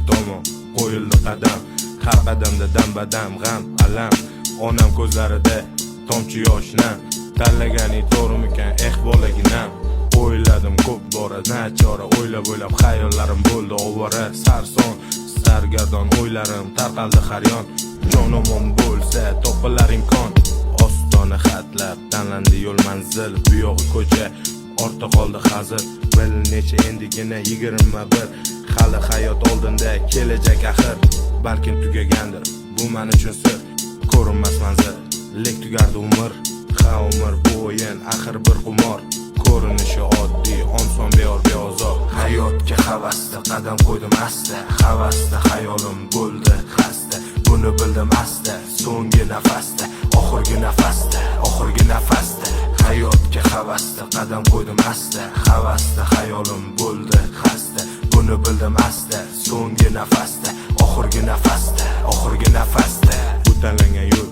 tomon qo'yildi qadam. Har qadamda dam-badam g'am, alam. Onam ko'zlarida tomchi yoshdan. Tanlaganing to'g'rimikan, bolaginam. O'yladim ko'p bora, nachora o'ylab xayollarim bo'ldi ovora. Sarson, sargardon o'ylarim tarqaldi har yon. Jonomon bo'lsa topilar imkon. Ostona xatlar, tanlandi yo'l manzil. Bu yog'i ko'cha, ortda qoldi hazil. Bil necha endigina 21. Hali hayot oldinda, kelajak axir. Balkim tugagandir, bu men uchun sir. Ko'rinmas manzil, lek tugardi umr. Ha umr bu o'yin, axir bir qumor. Ko'rinishi oddiy, onson beozor. Hayotga havasda qadam qo'ydim asta. Havasda hayolim bo'ldi xasta. Buni bildim asta, so'nggi nafasda, oxirgi nafasda. Hayotga havasda qadam qo'ydim asta. Havasda hayolim bo'ldi xasta. Buni bildim asta, so'nggi nafasda, oxirgi nafasda. Bu tanlangan yo'l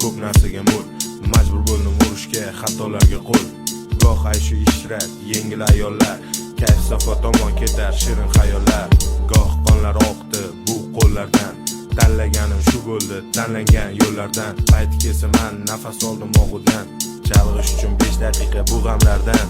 ko'p narsaga mo'l. Majbur bo'ldim urishga, xatolarga qo'l. Goh ayshu ishrat, yengil ayollar, kayf safo tomon ketar shirin xayollar. Goh qonlar oqdi bu qo'llardan. Tanlaganim shu bo'ldi, tanlangan yo'llardan. Payti kelsa men nafas oldim og'udan. Chalg'ish uchun 5 daqiqa bu g'amlardan.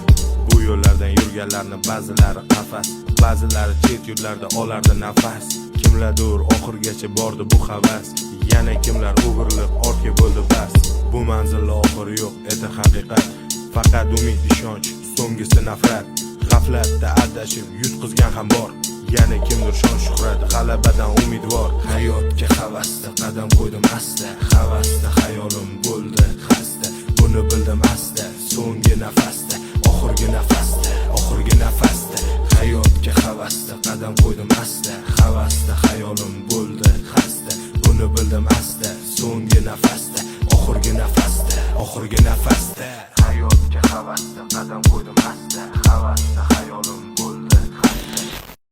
Bu yo'llardan yurganlarni ba'zilari qafas, ba'zilari chet yurtlarda olardi nafas. Kimlardir oxirgacha bordi bu havas. Yana kimlar o'girilib ortga bo'ldi bas. Bu manzilda oxiri yo'q edi haqiqat. Faqat umid, ishonch, so'nggisi nafrat. G'aflatda adashib yutqizgan ham bor. Yana kimdir shon shuhrat, g'alabadan umidvor. Hayotga havasda qadam qo'ydim asta. Havasda hayolim bo'ldi xasta. Buni bildim asta, so'nggi nafasda, oxirgi nafasda. Hayotga havasda qadam qo'ydim asta. Havasda hayolim bo'ldi xasta. Buni bildim asta, so'nggi nafasda, oxirgi nafasda.